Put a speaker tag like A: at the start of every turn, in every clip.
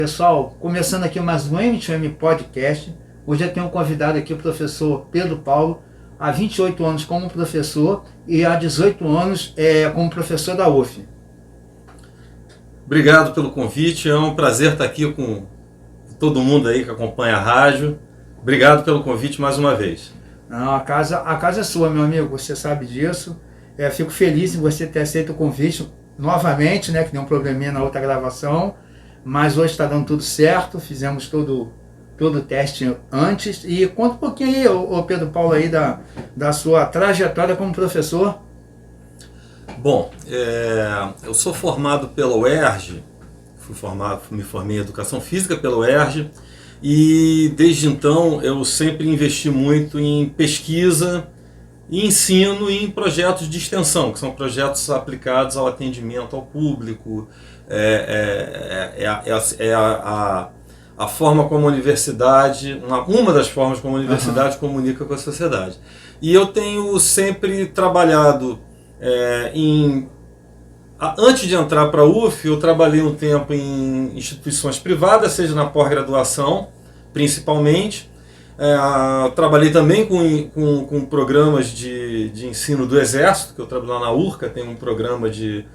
A: Pessoal, começando aqui mais um MTM Podcast. Hoje eu tenho um convidado aqui, o professor Pedro Paulo, há 28 anos como professor e há 18 anos como professor da UF.
B: Obrigado pelo convite, é um prazer estar aqui com todo mundo aí que acompanha a rádio. Obrigado pelo convite mais uma vez.
A: Não, a casa é sua, meu amigo, você sabe disso. Fico feliz em você ter aceito o convite novamente, né, que deu um probleminha na outra gravação. Mas hoje está dando tudo certo, fizemos todo o teste antes. E conta um pouquinho aí, ô Pedro Paulo, aí da sua trajetória como professor.
B: Bom, eu sou formado pela UERJ, me formei em Educação Física pela UERJ, e desde então eu sempre investi muito em pesquisa e ensino e em projetos de extensão, que são projetos aplicados ao atendimento ao público. A forma como a universidade, uma das formas como a universidade comunica com a sociedade. E eu tenho sempre trabalhado antes de entrar para a UF, eu trabalhei um tempo em instituições privadas, seja na pós-graduação, principalmente. Trabalhei também com programas de ensino do Exército, que eu trabalho lá na URCA, tem um programa de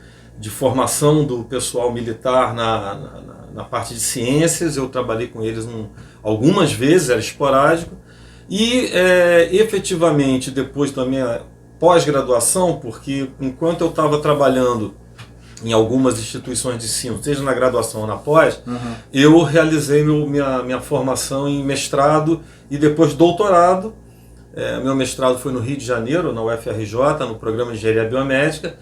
B: formação do pessoal militar na parte de ciências. Eu trabalhei com eles algumas vezes, era esporádico. E efetivamente, depois da minha pós-graduação, porque enquanto eu estava trabalhando em algumas instituições de ensino, seja na graduação ou na pós, eu realizei minha formação em mestrado e depois doutorado. Meu mestrado foi no Rio de Janeiro, na UFRJ, no programa de Engenharia Biomédica.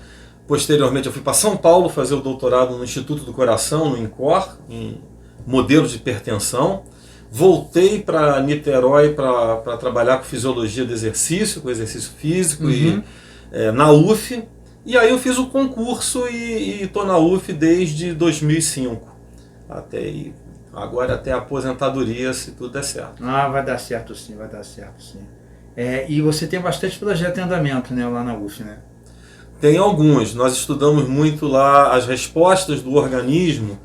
B: Posteriormente eu fui para São Paulo fazer o doutorado no Instituto do Coração, no INCOR, em modelos de hipertensão. Voltei para Niterói para trabalhar com fisiologia do exercício, com exercício físico, na UF. E aí eu fiz o concurso e estou na UF desde 2005. Agora até a aposentadoria, se tudo der certo.
A: Vai dar certo sim, vai dar certo sim. E você tem bastante projeto em andamento, né, lá na UF, né?
B: Tem alguns. Nós estudamos muito lá as respostas do organismo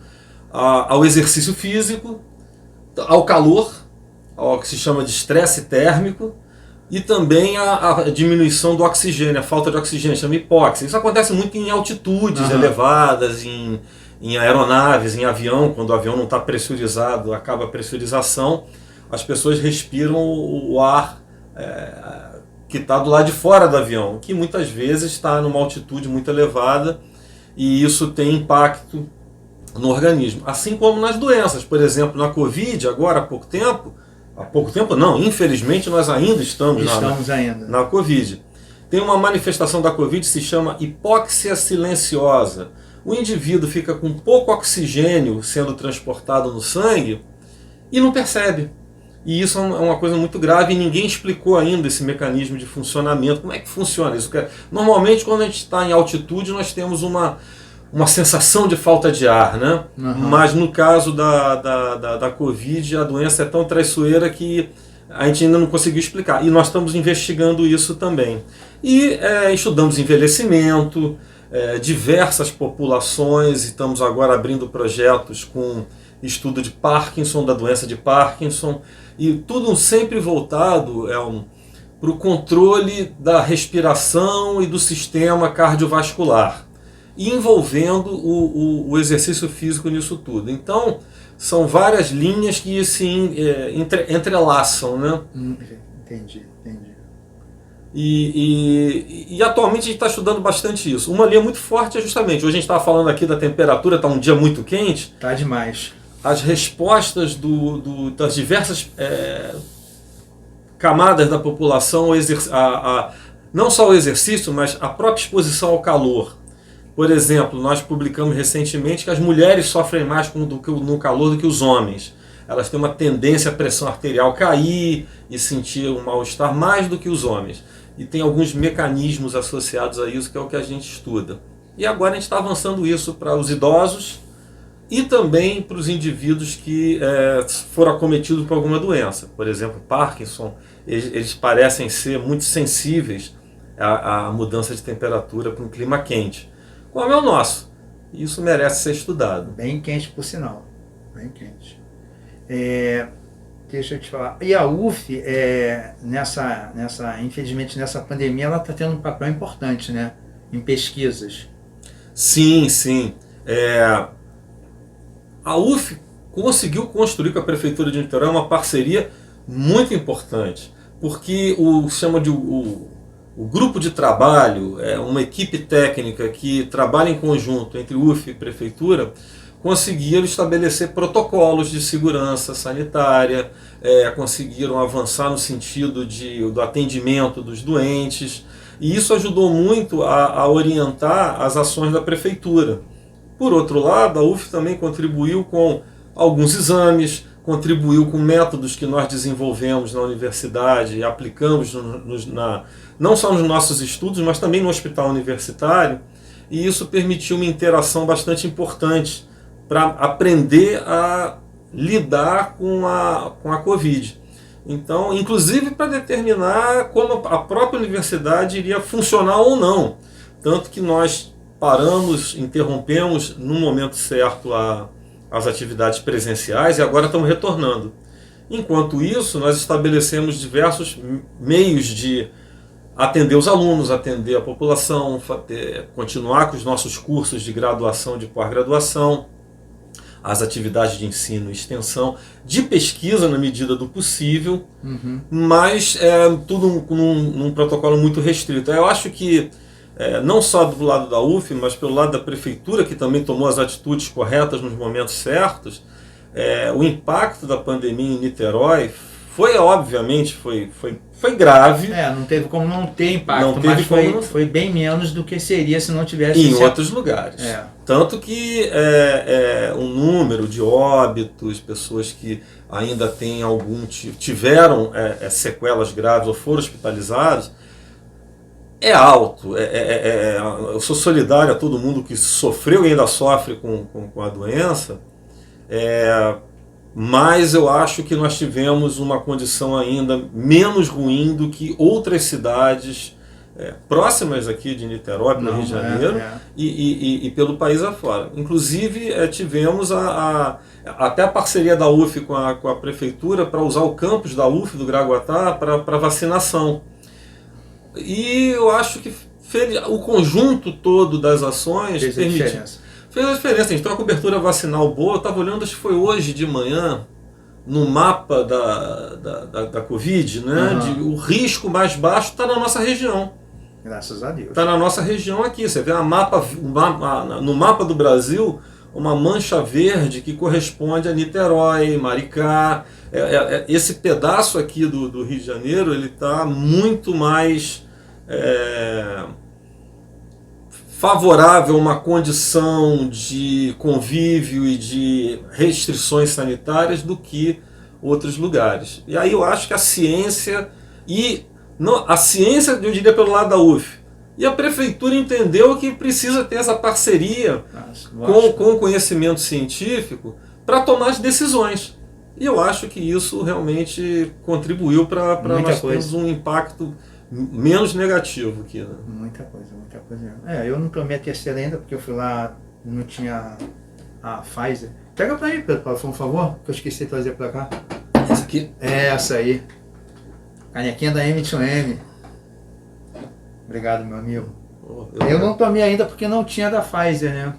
B: ao exercício físico, ao calor, ao que se chama de estresse térmico, e também a diminuição do oxigênio, a falta de oxigênio, chama hipóxia. Isso acontece muito em altitudes elevadas, em aeronaves, em avião, quando o avião não está pressurizado, acaba a pressurização, as pessoas respiram o ar que está do lado de fora do avião, que muitas vezes está numa altitude muito elevada, e isso tem impacto no organismo. Assim como nas doenças, por exemplo, na Covid, agora há pouco tempo não, infelizmente nós ainda estamos na Covid. Tem uma manifestação da Covid que se chama hipóxia silenciosa. O indivíduo fica com pouco oxigênio sendo transportado no sangue e não percebe. E isso é uma coisa muito grave e ninguém explicou ainda esse mecanismo de funcionamento. Como é que funciona isso? Normalmente, quando a gente está em altitude, nós temos uma sensação de falta de ar, né? Mas no caso da Covid, a doença é tão traiçoeira que a gente ainda não conseguiu explicar. E nós estamos investigando isso também. E estudamos envelhecimento, diversas populações, e estamos agora abrindo projetos com estudo de Parkinson, da doença de Parkinson, e tudo sempre voltado para o controle da respiração e do sistema cardiovascular, e envolvendo o exercício físico nisso tudo. Então, são várias linhas que se entrelaçam, né?
A: Entendi.
B: E atualmente a gente está estudando bastante isso. Uma linha muito forte é justamente, hoje a gente estava falando aqui da temperatura, está um dia muito quente.
A: Está demais.
B: As respostas das diversas camadas da população, não só ao exercício, mas a própria exposição ao calor. Por exemplo, nós publicamos recentemente que as mulheres sofrem mais no calor do que os homens. Elas têm uma tendência à pressão arterial cair e sentir um mal-estar mais do que os homens. E tem alguns mecanismos associados a isso, que é o que a gente estuda. E agora a gente está avançando isso para os idosos e também para os indivíduos que foram acometidos por alguma doença. Por exemplo, Parkinson, eles parecem ser muito sensíveis à mudança de temperatura para um clima quente, como é o nosso. Isso merece ser estudado.
A: Bem quente, por sinal. bem quente. Deixa eu te falar. E a UF, infelizmente nessa pandemia, ela está tendo um papel importante, né? Em pesquisas.
B: Sim, sim. A UF conseguiu construir com a Prefeitura de Niterói uma parceria muito importante, porque o grupo de trabalho, uma equipe técnica que trabalha em conjunto entre UF e Prefeitura, conseguiram estabelecer protocolos de segurança sanitária, conseguiram avançar no sentido do atendimento dos doentes, e isso ajudou muito a orientar as ações da Prefeitura. Por outro lado, a UF também contribuiu com alguns exames, contribuiu com métodos que nós desenvolvemos na universidade e aplicamos não só nos nossos estudos, mas também no hospital universitário, e isso permitiu uma interação bastante importante para aprender a lidar com a Covid. Então, inclusive para determinar como a própria universidade iria funcionar ou não. Tanto que nós interrompemos no momento certo as atividades presenciais e agora estamos retornando. Enquanto isso, nós estabelecemos diversos meios de atender os alunos, atender a população, continuar com os nossos cursos de graduação e de pós-graduação, as atividades de ensino e extensão, de pesquisa na medida do possível, mas tudo num protocolo muito restrito. Eu acho que, não só do lado da UF, mas pelo lado da Prefeitura, que também tomou as atitudes corretas nos momentos certos, o impacto da pandemia em Niterói obviamente foi grave.
A: Não teve como não ter impacto, mas foi bem menos do que seria se não tivesse...
B: Em outros lugares. Tanto que o número de óbitos, pessoas que ainda tiveram sequelas graves ou foram hospitalizados, é alto. Eu sou solidário a todo mundo que sofreu e ainda sofre com a doença, mas eu acho que nós tivemos uma condição ainda menos ruim do que outras cidades próximas aqui de Niterói, pelo Rio de Janeiro, e pelo país afora. Inclusive, tivemos até a parceria da UF com a Prefeitura para usar o campus da UF do Gragoatá para vacinação. E eu acho que o conjunto todo das ações
A: fez a diferença.
B: Fez a diferença. A gente tem uma cobertura vacinal boa. Eu estava olhando, acho que foi hoje de manhã, no mapa da Covid, né? O risco mais baixo está na nossa região.
A: Graças a Deus.
B: Está na nossa região aqui. Você vê no mapa do Brasil uma mancha verde que corresponde a Niterói, Maricá. Esse pedaço aqui do Rio de Janeiro, ele está muito mais favorável a uma condição de convívio e de restrições sanitárias do que outros lugares. E aí eu acho que a ciência, eu diria pelo lado da UF, e a Prefeitura entendeu que precisa ter essa parceria com o conhecimento científico para tomar as decisões. E eu acho que isso realmente contribuiu para nós termos um impacto menos negativo aqui. Né?
A: Muita coisa. Eu não tomei a terceira ainda, porque eu fui lá, não tinha a Pfizer. Pega pra aí, Pedro, por favor, que eu esqueci de trazer pra cá.
B: Essa aqui?
A: Essa aí. Canequinha da M2M. Obrigado, meu amigo. Eu não tomei ainda porque não tinha da Pfizer, né?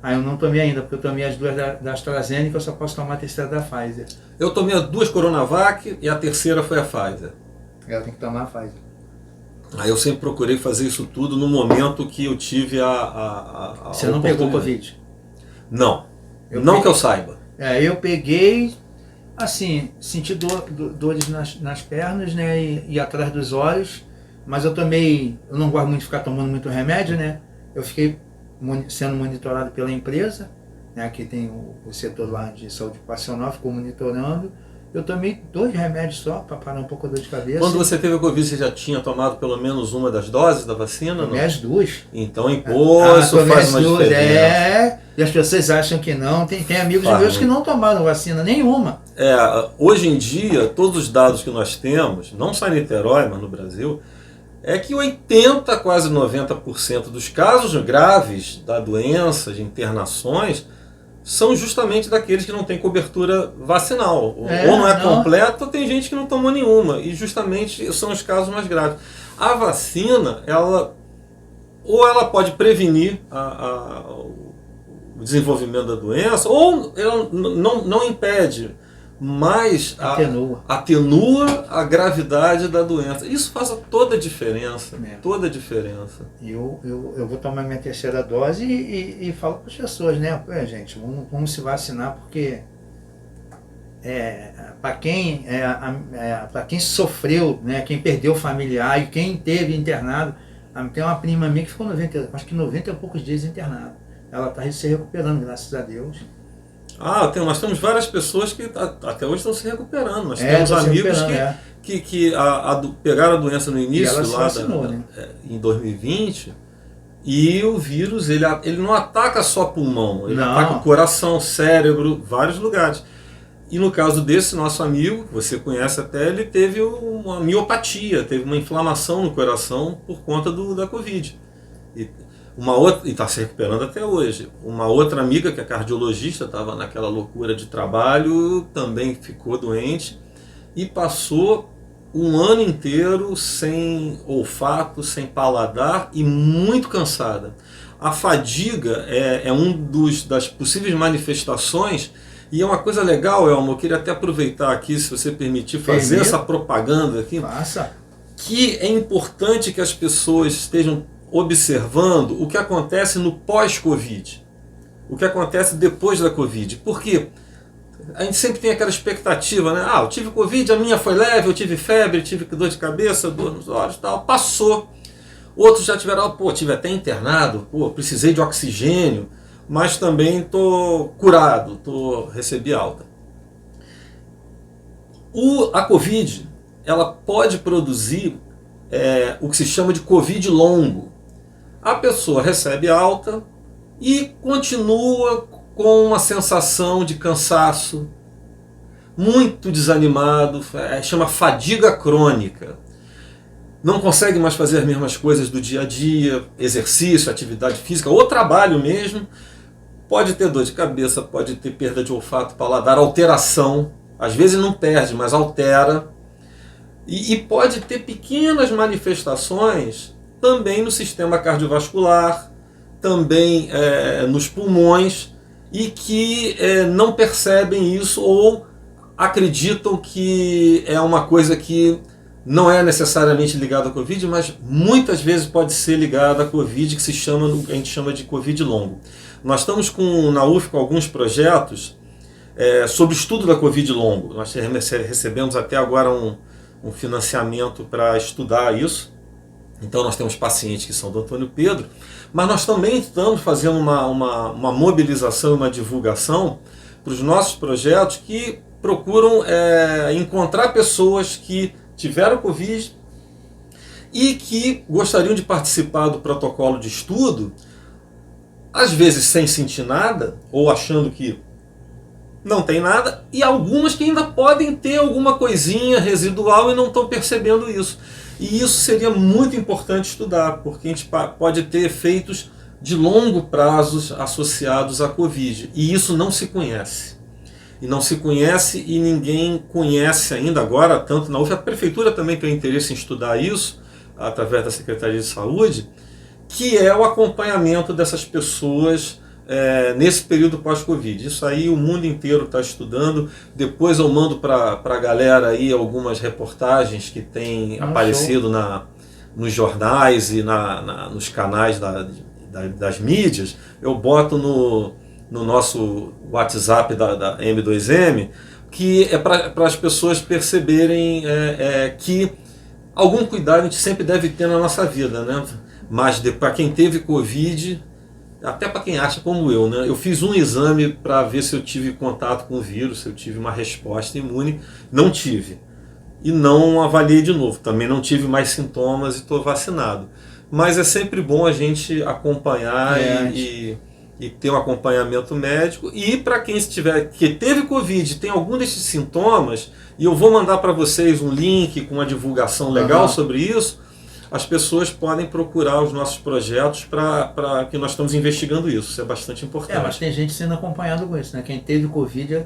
A: Eu não tomei ainda, porque eu tomei as duas da AstraZeneca, eu só posso tomar a terceira da Pfizer.
B: Eu tomei as duas Coronavac e a terceira foi a Pfizer.
A: Ela tem que tomar a Pfizer.
B: Aí eu sempre procurei fazer isso tudo no momento que eu tive a
A: Você não pegou Covid?
B: Não. Não que eu saiba.
A: Eu peguei, assim, senti dores nas pernas, né, e atrás dos olhos, mas eu não gosto muito de ficar tomando muito remédio, né, eu fiquei sendo monitorado pela empresa, né, que tem o setor lá de saúde ocupacional, ficou monitorando. Eu tomei 2 remédios só para parar um pouco a dor de cabeça.
B: Quando você teve a Covid, você já tinha tomado pelo menos uma das doses da vacina?
A: Tomei as 2.
B: Então, isso faz uma diferença.
A: E as pessoas acham que não. Tem amigos meus que não tomaram vacina nenhuma.
B: Hoje em dia, todos os dados que nós temos, não só em Niterói, mas no Brasil, é que 80%, quase 90% dos casos graves da doença, de internações, são justamente daqueles que não têm cobertura vacinal. Ou não é
A: não.
B: completa, ou tem gente que não tomou nenhuma. E justamente são os casos mais graves. A vacina, ou ela pode prevenir o desenvolvimento da doença, ou ela não impede, mas atenua a gravidade da doença. Isso faz toda a diferença. Toda a diferença.
A: Eu vou tomar minha terceira dose e falo para as pessoas, né? Gente, vamos se vacinar, porque para quem sofreu, né? Quem perdeu familiar e quem teve internado. Tem uma prima minha que ficou 90 e poucos dias internada. Ela está se recuperando, graças a Deus.
B: Nós temos várias pessoas que até hoje estão se recuperando. Nós temos amigos que pegaram a doença no início, em 2020, e o vírus ele não ataca só pulmão, ele ataca o coração, cérebro, vários lugares. E no caso desse nosso amigo, você conhece até, ele teve uma miopatia, teve uma inflamação no coração por conta da Covid. E está se recuperando até hoje. Uma outra amiga, que é cardiologista, estava naquela loucura de trabalho, também ficou doente e passou um ano inteiro sem olfato, sem paladar e muito cansada. A fadiga é das possíveis manifestações. E é uma coisa legal, Elmo, eu queria até aproveitar aqui, se você permitir, fazer essa propaganda aqui.
A: Faça.
B: Que é importante que as pessoas estejam observando o que acontece no pós-Covid. O que acontece depois da Covid. Porque a gente sempre tem aquela expectativa, né? Eu tive Covid, a minha foi leve, eu tive febre, tive dor de cabeça, dor nos olhos e tal. Passou. Outros já tiveram, tive até internado, precisei de oxigênio. Mas também estou curado, recebi alta. A Covid, ela pode produzir o que se chama de Covid longo. A pessoa recebe alta e continua com uma sensação de cansaço, muito desanimado, chama fadiga crônica. Não consegue mais fazer as mesmas coisas do dia a dia, exercício, atividade física ou trabalho mesmo. Pode ter dor de cabeça, pode ter perda de olfato, paladar, alteração. Às vezes não perde, mas altera. E pode ter pequenas manifestações também no sistema cardiovascular, também nos pulmões, e que não percebem isso ou acreditam que é uma coisa que não é necessariamente ligada à Covid, mas muitas vezes pode ser ligada à Covid, que a gente chama de Covid longo. Nós estamos na UF com alguns projetos sobre o estudo da Covid longo. Nós recebemos até agora um financiamento para estudar isso. Então nós temos pacientes que são do Antônio Pedro, mas nós também estamos fazendo uma mobilização, uma divulgação para os nossos projetos que procuram encontrar pessoas que tiveram Covid e que gostariam de participar do protocolo de estudo, às vezes sem sentir nada, ou achando que não tem nada, e algumas que ainda podem ter alguma coisinha residual e não estão percebendo isso. E isso seria muito importante estudar, porque a gente pode ter efeitos de longo prazo associados à Covid, e isso não se conhece. E não se conhece e ninguém conhece ainda agora, tanto na UF, a Prefeitura também tem interesse em estudar isso, através da Secretaria de Saúde, que é o acompanhamento dessas pessoas nesse período pós-Covid. Isso aí o mundo inteiro está estudando. Depois eu mando para a galera aí algumas reportagens que têm aparecido nos jornais e nos canais das mídias. Eu boto no nosso WhatsApp da M2M, que é para as pessoas perceberem que algum cuidado a gente sempre deve ter na nossa vida, né? Mas para quem teve Covid, até para quem acha como eu, né? Eu fiz um exame para ver se eu tive contato com o vírus, se eu tive uma resposta imune. Não tive. E não avaliei de novo. Também não tive mais sintomas e estou vacinado. Mas é sempre bom a gente acompanhar e ter um acompanhamento médico. E para quem que teve Covid, tem algum desses sintomas, e eu vou mandar para vocês um link com uma divulgação legal sobre isso. as pessoas podem procurar os nossos projetos para que nós estamos investigando isso. Isso é bastante importante.
A: Mas tem gente sendo acompanhado com isso, né? Quem teve Covid,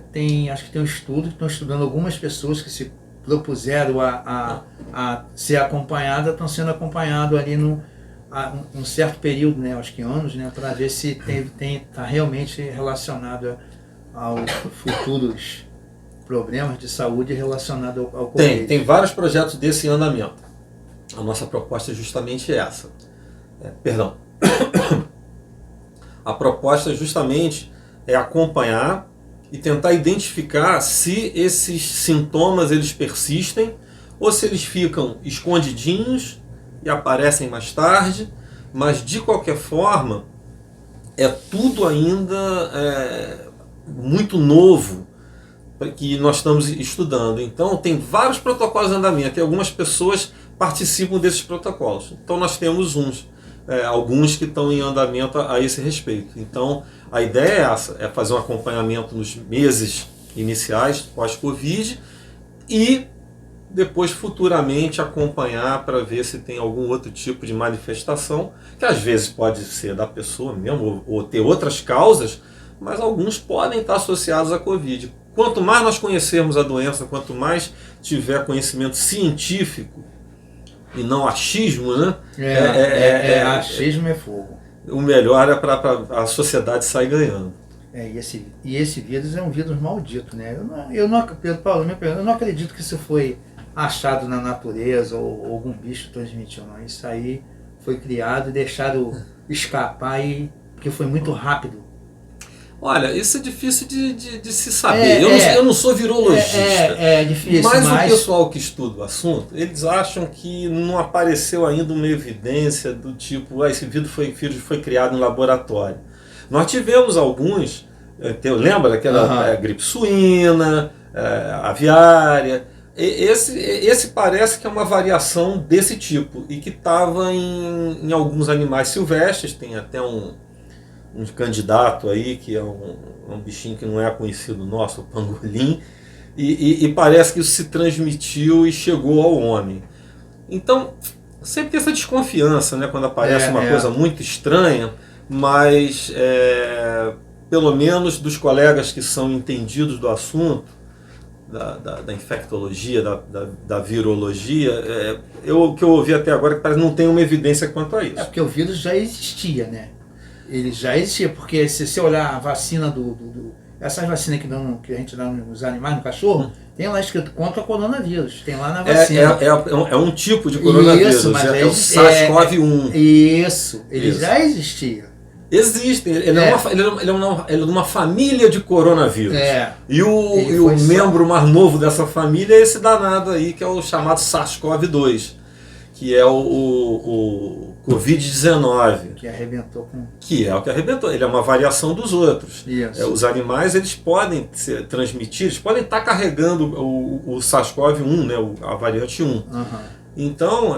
A: acho que tem um estudo, que estão estudando algumas pessoas que se propuseram a ser acompanhadas, estão sendo acompanhados ali um certo período, né? Acho que anos, né? Para ver se está realmente relacionado aos futuros problemas de saúde relacionados ao Covid.
B: Tem vários projetos desse em andamento. A nossa proposta é justamente essa. Perdão. A proposta justamente é acompanhar e tentar identificar se esses sintomas eles persistem ou se eles ficam escondidinhos e aparecem mais tarde, mas de qualquer forma é tudo ainda muito novo que nós estamos estudando. Então tem vários protocolos em andamento e algumas pessoas participam desses protocolos. Então nós temos alguns que estão em andamento a esse respeito. Então a ideia é essa, é fazer um acompanhamento nos meses iniciais pós-Covid e depois futuramente acompanhar para ver se tem algum outro tipo de manifestação, que às vezes pode ser da pessoa mesmo ou ter outras causas, mas alguns podem estar associados à Covid. Quanto mais nós conhecermos a doença, quanto mais tiver conhecimento científico e não achismo, né?
A: Achismo é fogo.
B: O melhor é para a sociedade sair ganhando.
A: E esse vírus é um vírus maldito, né? Pedro Paulo, eu não acredito que isso foi achado na natureza ou algum bicho transmitiu, não. Isso aí foi criado e deixado escapar porque foi muito rápido.
B: Olha, isso é difícil de se saber. Eu não sou virologista.
A: É difícil.
B: Mas o pessoal que estuda o assunto, eles acham que não apareceu ainda uma evidência do tipo, esse vírus foi criado em laboratório. Nós tivemos alguns, lembra daquela gripe suína, aviária. Esse parece que é uma variação desse tipo e que estava em alguns animais silvestres. Tem até um candidato aí, que é um bichinho que não é conhecido nosso, o pangolim, e parece que isso se transmitiu e chegou ao homem. Então, sempre tem essa desconfiança, né, quando aparece uma coisa muito estranha, mas pelo menos dos colegas que são entendidos do assunto, da infectologia, da virologia, o que eu ouvi até agora que parece que não tem uma evidência quanto a isso.
A: Porque o vírus já existia, né? Ele já existia, porque se você olhar a vacina essas vacinas que a gente dá nos animais, no cachorro, tem lá escrito contra o coronavírus, tem lá na vacina.
B: É um tipo de coronavírus,
A: isso, mas
B: é o SARS-CoV-1.
A: Ele já existia.
B: Existe, ele é uma família de coronavírus. E o membro mais novo dessa família é esse danado aí, que é o chamado SARS-CoV-2, que é o Covid-19.
A: Que arrebentou com...
B: Que é o que arrebentou. Ele é uma variação dos outros.
A: Isso.
B: Os animais, eles podem ser transmitidos, podem estar carregando o SARS-CoV-1, né, a variante 1. Então,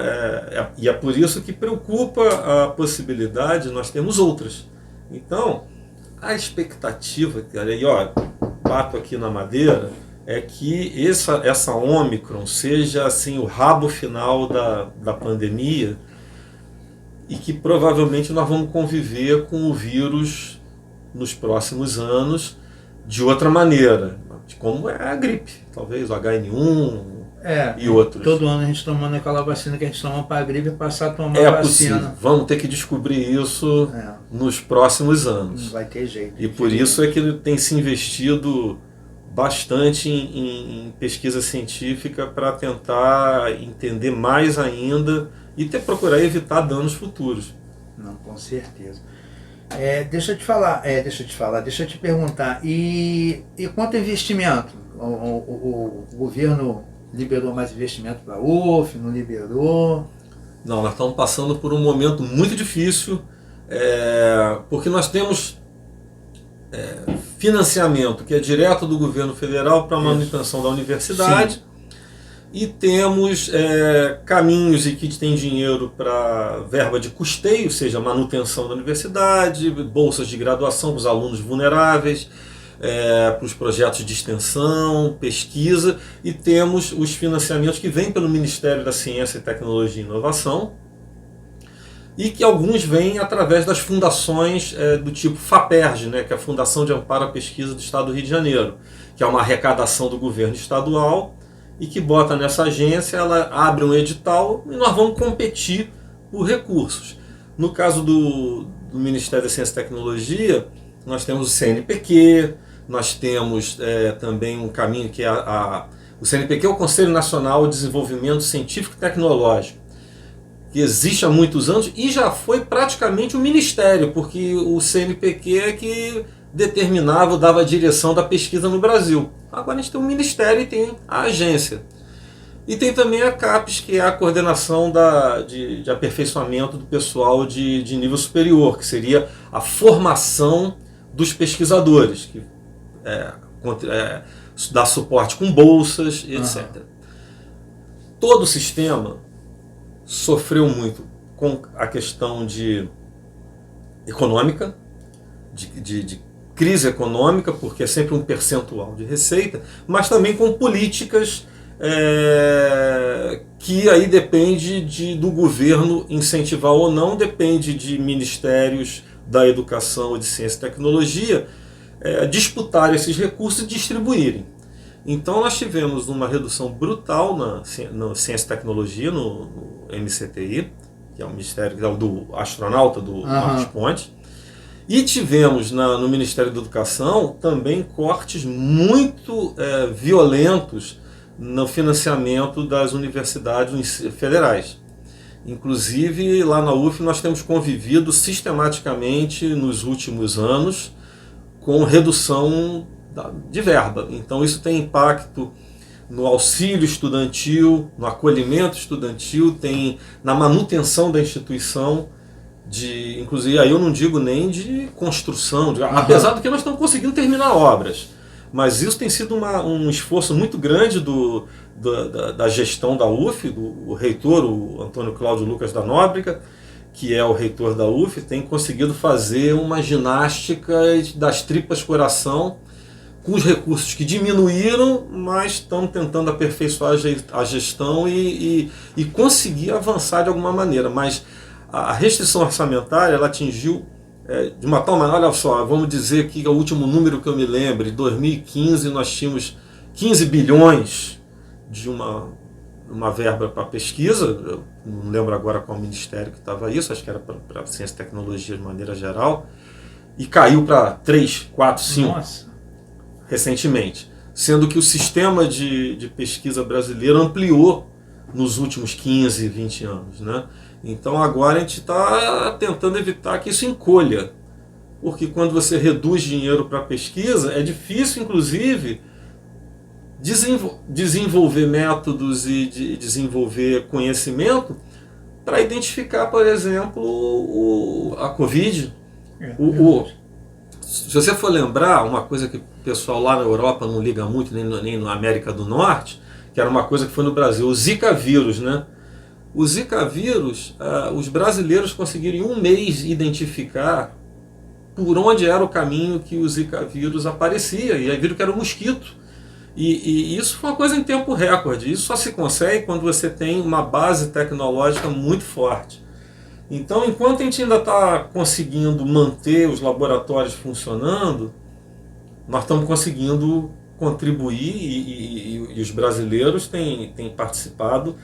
B: e é por isso que preocupa a possibilidade de nós termos outras. Então, a expectativa, cara, e bato aqui na madeira, é que essa Ômicron seja assim, o rabo final da pandemia e que provavelmente nós vamos conviver com o vírus nos próximos anos de outra maneira, como é a gripe, talvez o HN1 e outros.
A: Todo ano a gente tomando aquela vacina que a gente toma para a gripe e passar a tomar a vacina.
B: Possível. Vamos ter que descobrir isso nos próximos anos.
A: Não vai ter jeito.
B: E por isso é que tem se investido bastante em pesquisa científica para tentar entender mais ainda e procurar evitar danos futuros.
A: Não, com certeza. Deixa eu te perguntar, e quanto ao investimento? O governo liberou mais investimento para a UF, não liberou?
B: Não, nós estamos passando por um momento muito difícil, porque nós temos financiamento que é direto do governo federal para a manutenção da universidade. Sim. E temos caminhos e que tem dinheiro para verba de custeio, ou seja, manutenção da universidade, bolsas de graduação para os alunos vulneráveis, para os projetos de extensão, pesquisa, e temos os financiamentos que vêm pelo Ministério da Ciência, Tecnologia e Inovação, e que alguns vêm através das fundações do tipo FAPERJ, né, que é a Fundação de Amparo à Pesquisa do Estado do Rio de Janeiro, que é uma arrecadação do governo estadual e que bota nessa agência, ela abre um edital e nós vamos competir por recursos. No caso do Ministério da Ciência e Tecnologia, nós temos o CNPq, nós temos também um caminho que é o CNPq é o Conselho Nacional de Desenvolvimento Científico e Tecnológico, que existe há muitos anos e já foi praticamente um ministério, porque o CNPq é que determinava, dava a direção da pesquisa no Brasil. Agora a gente tem um ministério e tem a agência. E tem também a CAPES, que é a coordenação de aperfeiçoamento do pessoal de nível superior, que seria a formação dos pesquisadores, que dá suporte com bolsas, etc. Todo o sistema sofreu muito com a questão econômica, de crise econômica, porque é sempre um percentual de receita, mas também com políticas que aí depende do governo incentivar ou não, depende de ministérios da educação e de ciência e tecnologia disputarem esses recursos e distribuírem. Então nós tivemos uma redução brutal na ciência e tecnologia, no MCTI, que é o Ministério do Astronauta, do Marcos Pontes, e tivemos no Ministério da Educação também cortes muito violentos no financiamento das universidades federais. Inclusive, lá na UF nós temos convivido sistematicamente nos últimos anos com redução de verba. Então isso tem impacto no auxílio estudantil, no acolhimento estudantil, tem na manutenção da instituição, inclusive aí eu não digo nem de construção, apesar do que nós estamos conseguindo terminar obras. Mas isso tem sido um esforço muito grande da gestão da UF, do reitor, o Antônio Cláudio Lucas da Nóbrega, que é o reitor da UF, tem conseguido fazer uma ginástica das tripas coração com os recursos que diminuíram, mas estão tentando aperfeiçoar a gestão e conseguir avançar de alguma maneira. Mas a restrição orçamentária ela atingiu de uma tal maneira, olha só, vamos dizer que o último número que eu me lembro, em 2015 nós tínhamos 15 bilhões de uma verba para pesquisa, eu não lembro agora qual ministério que estava isso, acho que era para ciência e tecnologia de maneira geral, e caiu para 3, 4, 5
A: Nossa.
B: Recentemente, sendo que o sistema de pesquisa brasileiro ampliou nos últimos 15, 20 anos, né? Então agora a gente está tentando evitar que isso encolha, porque quando você reduz dinheiro para pesquisa, é difícil, inclusive, desenvolver métodos e desenvolver conhecimento para identificar, por exemplo, a Covid. Se você for lembrar, uma coisa que o pessoal lá na Europa não liga muito, nem na América do Norte, que era uma coisa que foi no Brasil, o Zika vírus, né? O Zika vírus, os brasileiros conseguiram em um mês identificar por onde era o caminho que o Zika vírus aparecia, e aí viram que era um mosquito. E isso foi uma coisa em tempo recorde. Isso só se consegue quando você tem uma base tecnológica muito forte. Então, enquanto a gente ainda está conseguindo manter os laboratórios funcionando, nós estamos conseguindo contribuir e os brasileiros têm participado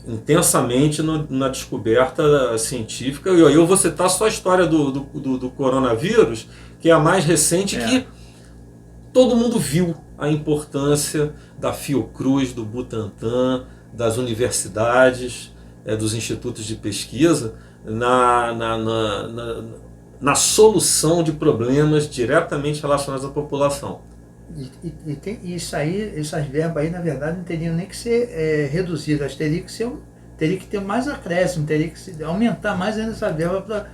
B: intensamente na descoberta científica. E eu vou citar só a história do coronavírus, que é a mais recente, que todo mundo viu a importância da Fiocruz, do Butantan, das universidades, dos institutos de pesquisa na solução de problemas diretamente relacionados à população.
A: E tem isso aí, essas verbas aí, na verdade, não teriam nem que ser reduzidas, teria que ter mais acréscimo, teria que aumentar mais ainda essa verba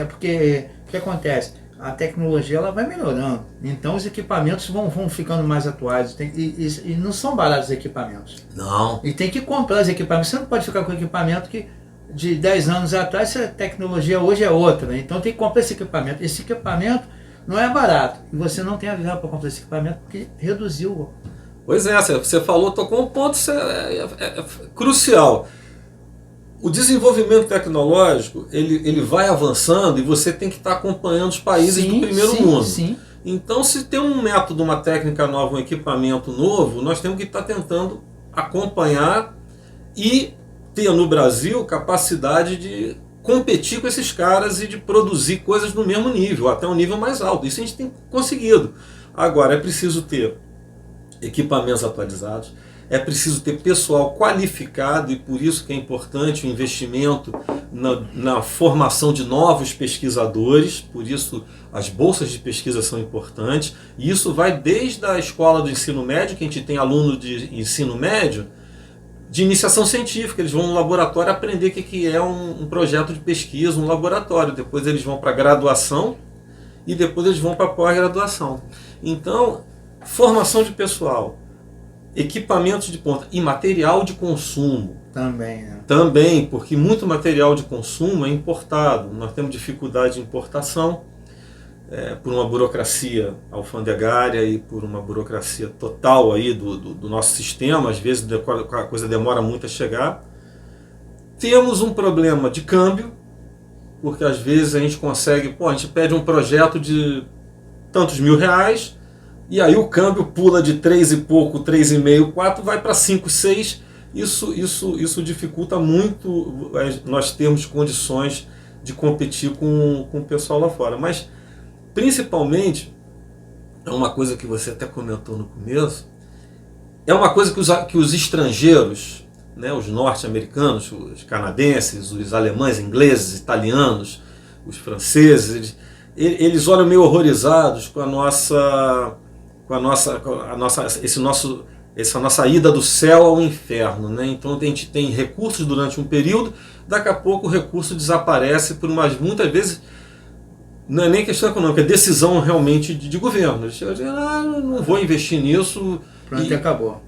A: porque o que acontece? A tecnologia ela vai melhorando, então os equipamentos vão ficando mais atuais, e não são baratos os equipamentos.
B: Não.
A: E tem que comprar os equipamentos, você não pode ficar com equipamento que de 10 anos atrás, a tecnologia hoje é outra, né? Então tem que comprar esse equipamento. Esse equipamento não é barato, e você não tem a verba para comprar esse equipamento porque reduziu.
B: Pois é, você falou, tocou um ponto crucial. o desenvolvimento tecnológico, ele vai avançando e você tem que estar acompanhando os países do primeiro mundo.
A: Sim.
B: Então, se tem um método, uma técnica nova, um equipamento novo, nós temos que estar tentando acompanhar e ter no Brasil capacidade de competir com esses caras e de produzir coisas no mesmo nível, até um nível mais alto. Isso a gente tem conseguido. Agora, é preciso ter equipamentos atualizados, é preciso ter pessoal qualificado, e por isso que é importante o investimento na formação de novos pesquisadores, por isso as bolsas de pesquisa são importantes, e isso vai desde a escola do ensino médio, que a gente tem aluno de ensino médio, de iniciação científica, eles vão no laboratório aprender o que é um projeto de pesquisa, um laboratório, depois eles vão para a graduação e depois eles vão para a pós-graduação. Então, formação de pessoal, equipamentos de ponta e material de consumo.
A: Também, né?
B: Também, porque muito material de consumo é importado. Nós temos dificuldade de importação por uma burocracia alfandegária e por uma burocracia total aí do nosso sistema. Às vezes a coisa demora muito a chegar. Temos um problema de câmbio, porque às vezes a gente consegue, a gente pede um projeto de tantos R$1.000, e aí o câmbio pula de 3 e pouco, 3,5, 4, vai para 5, 6. Isso dificulta muito nós termos condições de competir com o pessoal lá fora. Mas, principalmente, é uma coisa que você até comentou no começo, é uma coisa que os estrangeiros, né, os norte-americanos, os canadenses, os alemães, ingleses, italianos, os franceses, eles olham meio horrorizados com essa nossa ida do céu ao inferno, né? Então a gente tem recursos durante um período, daqui a pouco o recurso desaparece muitas vezes não é nem questão econômica, é decisão realmente de governo. Eles chegam a dizer, não vou investir nisso.
A: Pronto, e acabou.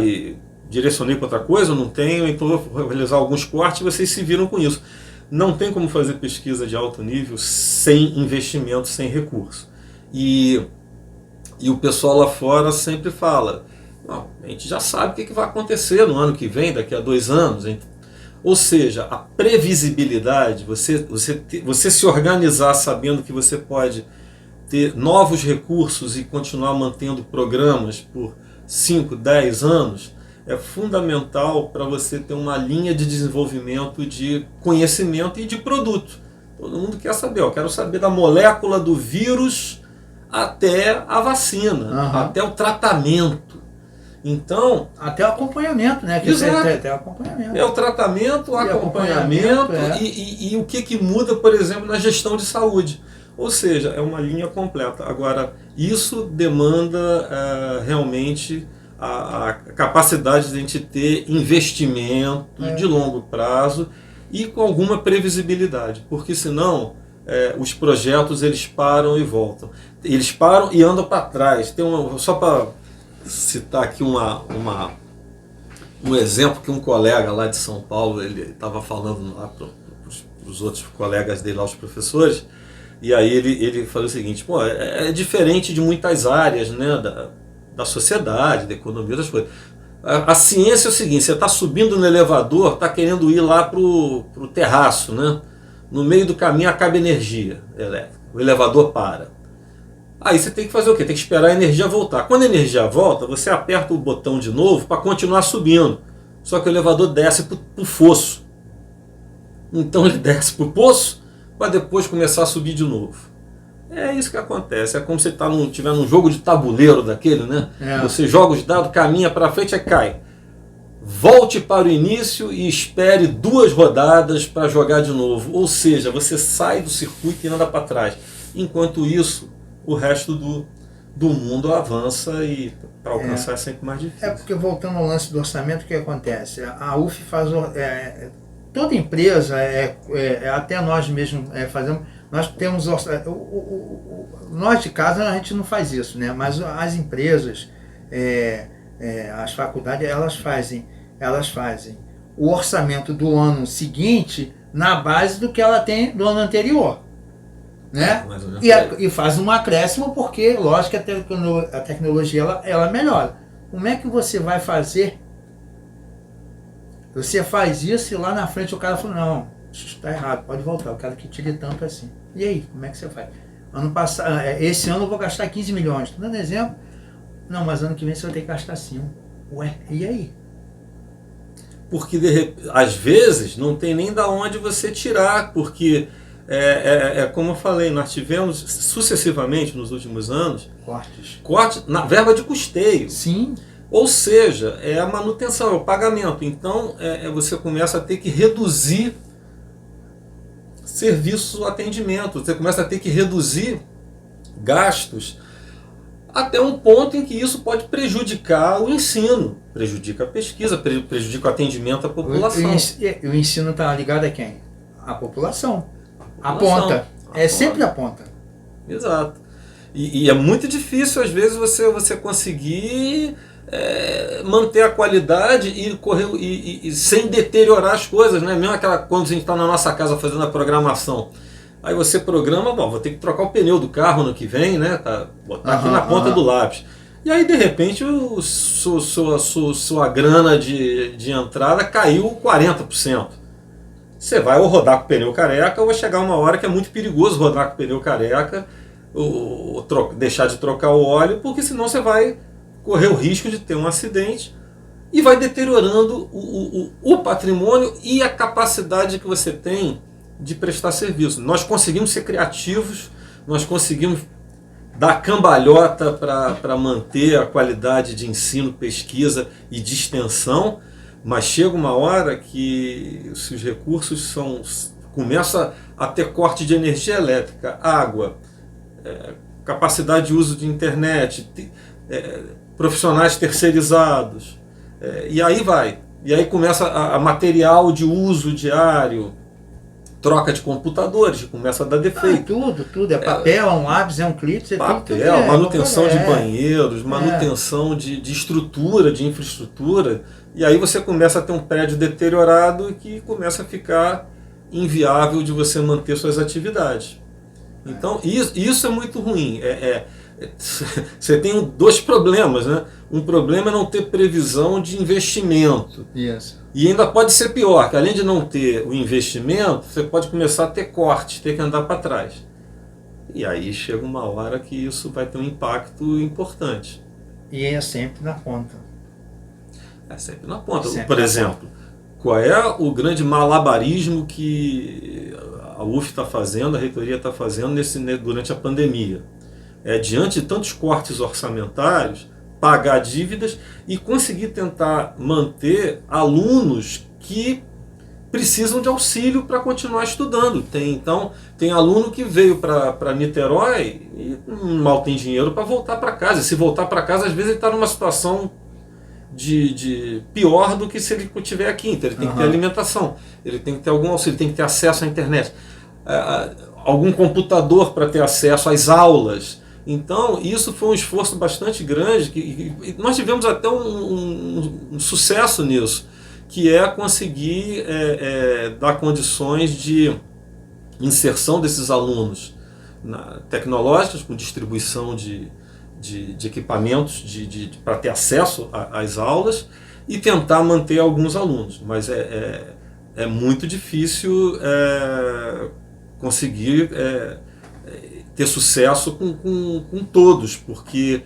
B: E direcionei para outra coisa, não tenho, então vou realizar alguns cortes e vocês se viram com isso. Não tem como fazer pesquisa de alto nível sem investimento, sem recurso. E o pessoal lá fora sempre fala, a gente já sabe o que vai acontecer no ano que vem, daqui a 2 anos. Ou seja, a previsibilidade, você se organizar sabendo que você pode ter novos recursos e continuar mantendo programas por 5, 10 anos, é fundamental para você ter uma linha de desenvolvimento de conhecimento e de produto. Todo mundo quer saber, eu quero saber da molécula do vírus até a vacina, até o tratamento. Então,
A: até o acompanhamento, né? Até o acompanhamento.
B: É o tratamento, o acompanhamento e o que muda, por exemplo, na gestão de saúde. Ou seja, é uma linha completa. Agora, isso demanda realmente a capacidade de a gente ter investimento de longo prazo e com alguma previsibilidade, porque senão os projetos eles param e voltam. Eles param e andam para trás. Só para citar aqui um exemplo que um colega lá de São Paulo, ele estava falando lá para os outros colegas dele lá, os professores, e aí ele falou o seguinte, é diferente de muitas áreas, né, da sociedade, da economia, das coisas. A ciência é o seguinte, você está subindo no elevador, está querendo ir lá para o terraço, né? No meio do caminho acaba energia elétrica, o elevador para. Aí você tem que fazer o quê? Tem que esperar a energia voltar. Quando a energia volta, você aperta o botão de novo para continuar subindo. Só que o elevador desce para o fosso. Então ele desce para o poço para depois começar a subir de novo. É isso que acontece. É como se você estiver num jogo de tabuleiro daquele, né? Você joga os dados, caminha para frente e cai. Volte para o início e espere 2 rodadas para jogar de novo. Ou seja, você sai do circuito e anda para trás. Enquanto isso, o resto do mundo avança e para alcançar é sempre mais difícil.
A: Porque voltando ao lance do orçamento, o que acontece? A UF faz... toda empresa, até nós mesmos fazemos, nós temos... nós de casa a gente não faz isso, né? Mas as empresas, as faculdades, elas fazem o orçamento do ano seguinte na base do que ela tem do ano anterior. Né? E faz um acréscimo porque, lógico, a tecnologia ela melhora. Como é que você vai fazer Você faz isso e lá na frente o cara falou, não, está errado, pode voltar, o cara que tire tanto assim. E aí, como é que você faz? Ano passado, esse ano eu vou gastar 15 milhões. Estou dando exemplo. Não, mas ano que vem você vai ter que gastar 5. Ué, e aí?
B: Porque às vezes não tem nem da onde você tirar, porque como eu falei, nós tivemos sucessivamente nos últimos anos cortes na verba de custeio.
A: Sim.
B: Ou seja, é a manutenção, é o pagamento. Então você começa a ter que reduzir serviço, atendimento, você começa a ter que reduzir gastos, até um ponto em que isso pode prejudicar o ensino, prejudica a pesquisa, prejudica o atendimento à população.
A: O ensino está ligado a quem? A população. A ponta. Sempre a ponta.
B: Exato. E é muito difícil, às vezes, você conseguir manter a qualidade e sem deteriorar as coisas, né? Mesmo quando a gente está na nossa casa fazendo a programação. Aí você programa, vou ter que trocar o pneu do carro no que vem, né? Botar aqui na ponta do lápis. E aí, de repente, sua grana de entrada caiu 40%. Você vai ou rodar com o pneu careca, ou vai chegar uma hora que é muito perigoso rodar com o pneu careca, ou deixar de trocar o óleo, porque senão você vai correr o risco de ter um acidente e vai deteriorando o patrimônio e a capacidade que você tem de prestar serviço. Nós conseguimos ser criativos, nós conseguimos dar cambalhota para manter a qualidade de ensino, pesquisa e de extensão, mas chega uma hora que se os recursos começa a ter corte de energia elétrica, água, capacidade de uso de internet, profissionais terceirizados, e aí vai. E aí começa a material de uso diário, troca de computadores, começa a dar defeito.
A: Tudo. É papel, é um lápis, é um clipe.
B: Papel, manutenção de banheiros, manutenção de estrutura, de infraestrutura. E aí você começa a ter um prédio deteriorado que começa a ficar inviável de você manter suas atividades. Então, isso é muito ruim. Você tem dois problemas, né? Um problema é não ter previsão de investimento.
A: Isso.
B: E ainda pode ser pior, que além de não ter o investimento, você pode começar a ter corte, ter que andar para trás. E aí chega uma hora que isso vai ter um impacto importante.
A: E é sempre na ponta.
B: É sempre na ponta. Por exemplo, qual é o grande malabarismo que a UF está fazendo, a reitoria está fazendo durante a pandemia? Diante de tantos cortes orçamentários, pagar dívidas e conseguir tentar manter alunos que precisam de auxílio para continuar estudando. Tem aluno que veio para Niterói e mal tem dinheiro para voltar para casa. E se voltar para casa, às vezes ele está numa situação de pior do que se ele estiver aqui. Então ele tem que ter alimentação, ele tem que ter algum auxílio, tem que ter acesso à internet, algum computador para ter acesso às aulas. Então, isso foi um esforço bastante grande, e nós tivemos até um sucesso nisso, que é conseguir dar condições de inserção desses alunos tecnológicos, com distribuição de equipamentos para ter acesso às aulas, e tentar manter alguns alunos. Mas é muito difícil conseguir ter sucesso com todos, porque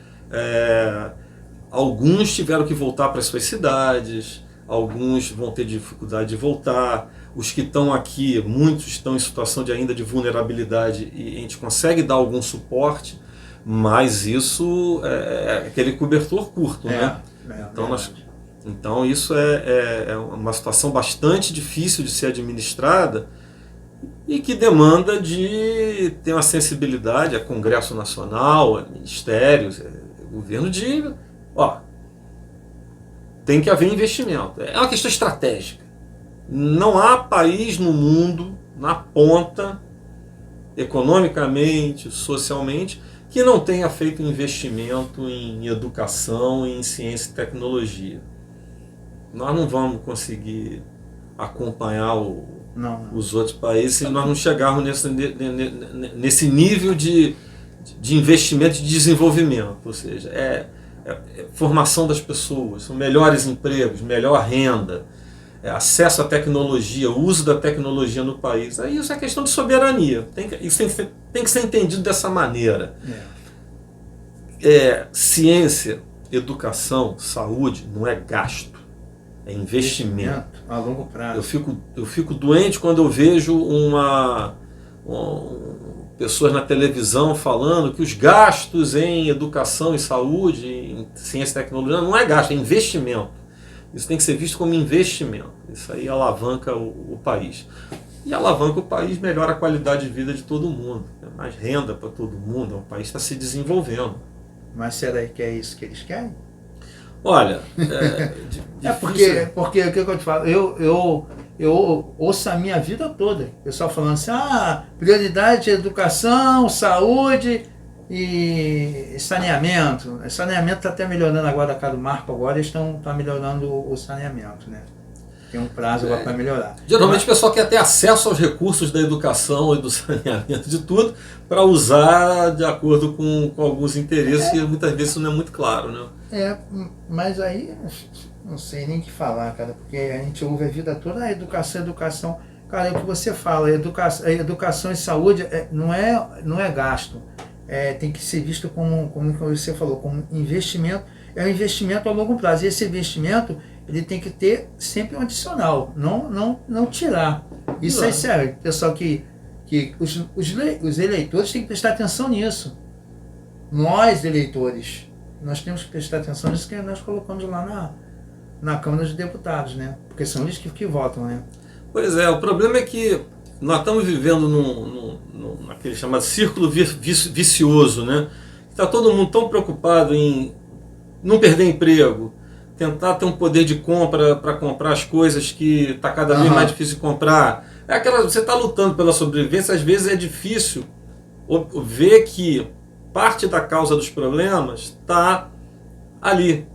B: alguns tiveram que voltar para as suas cidades, alguns vão ter dificuldade de voltar, os que estão aqui, muitos estão em situação ainda de vulnerabilidade e a gente consegue dar algum suporte, mas isso é aquele cobertor curto, né? Então isso é uma situação bastante difícil de ser administrada, e que demanda de ter uma sensibilidade a Congresso Nacional, a ministérios, governo tem que haver investimento. É uma questão estratégica. Não há país no mundo, na ponta, economicamente, socialmente, que não tenha feito investimento em educação e em ciência e tecnologia. Nós não vamos conseguir acompanhar os outros países se nós não chegarmos nesse nível de investimento e de desenvolvimento. Ou seja, formação das pessoas, são melhores empregos, melhor renda, acesso à tecnologia, o uso da tecnologia no país. Aí isso é questão de soberania. Isso tem que ser entendido dessa maneira. Ciência, educação, saúde não é gasto, é investimento.
A: A longo prazo.
B: Eu fico doente quando eu vejo pessoas na televisão falando que os gastos em educação e saúde, em ciência e tecnologia, não é gasto, é investimento. Isso tem que ser visto como investimento. Isso aí alavanca o país. E alavanca o país, melhora a qualidade de vida de todo mundo. Tem mais renda para todo mundo, o país está se desenvolvendo.
A: Mas será que é isso que eles querem?
B: Olha,
A: porque o que eu te falo, eu ouço a minha vida toda, o pessoal falando assim, prioridade é educação, saúde e saneamento. O saneamento está até melhorando agora, a cada marco agora, eles estão melhorando o saneamento, né? Tem um prazo agora para melhorar.
B: Geralmente o pessoal quer ter acesso aos recursos da educação e do saneamento, de tudo, para usar de acordo com alguns interesses, e muitas vezes isso não é muito claro, né?
A: Mas aí não sei nem o que falar, cara, porque a gente ouve a vida toda, educação. Cara, é o que você fala, educação e saúde não é gasto. Tem que ser visto como você falou, como investimento. É um investimento a longo prazo. E esse investimento, ele tem que ter sempre um adicional, não tirar. Isso é sério. Pessoal, que os eleitores têm que prestar atenção nisso. Nós, eleitores, nós temos que prestar atenção nisso que nós colocamos lá na Câmara dos Deputados, né? Porque são eles que votam, né?
B: Pois é, o problema é que nós estamos vivendo naquele chamado círculo vicioso, né? Está todo mundo tão preocupado em não perder emprego, tentar ter um poder de compra para comprar as coisas que está cada vez mais difícil de comprar. Você está lutando pela sobrevivência, às vezes é difícil ver que parte da causa dos problemas está ali.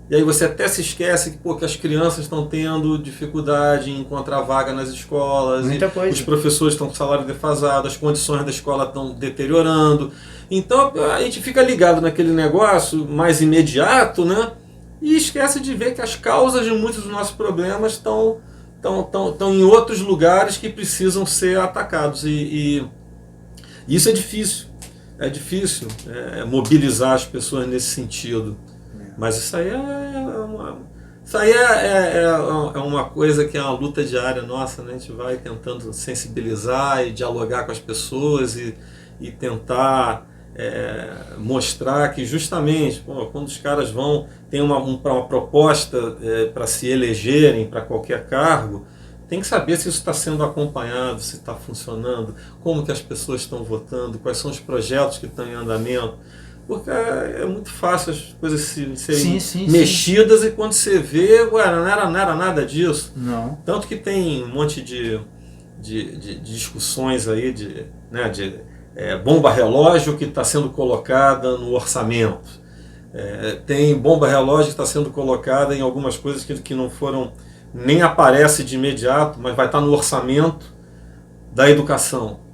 B: E aí você até se esquece que as crianças estão tendo dificuldade em encontrar vaga nas escolas, os professores estão com salário defasado, as condições da escola estão deteriorando. Então a gente fica ligado naquele negócio mais imediato, né? E esquece de ver que as causas de muitos dos nossos problemas estão em outros lugares que precisam ser atacados. E isso é difícil. É difícil mobilizar as pessoas nesse sentido. Mas isso aí é uma coisa que é uma luta diária nossa, né? A gente vai tentando sensibilizar e dialogar com as pessoas e tentar mostrar que justamente quando os caras tem uma proposta para se elegerem para qualquer cargo, tem que saber se isso está sendo acompanhado, se está funcionando, como que as pessoas estão votando, quais são os projetos que estão em andamento. Porque é muito fácil as coisas serem mexidas e quando você vê, não era nada disso.
A: Não.
B: Tanto que tem um monte de discussões aí de bomba relógio que está sendo colocada no orçamento. Tem bomba relógio que está sendo colocada em algumas coisas que não foram, nem aparece de imediato, mas vai estar no orçamento da educação.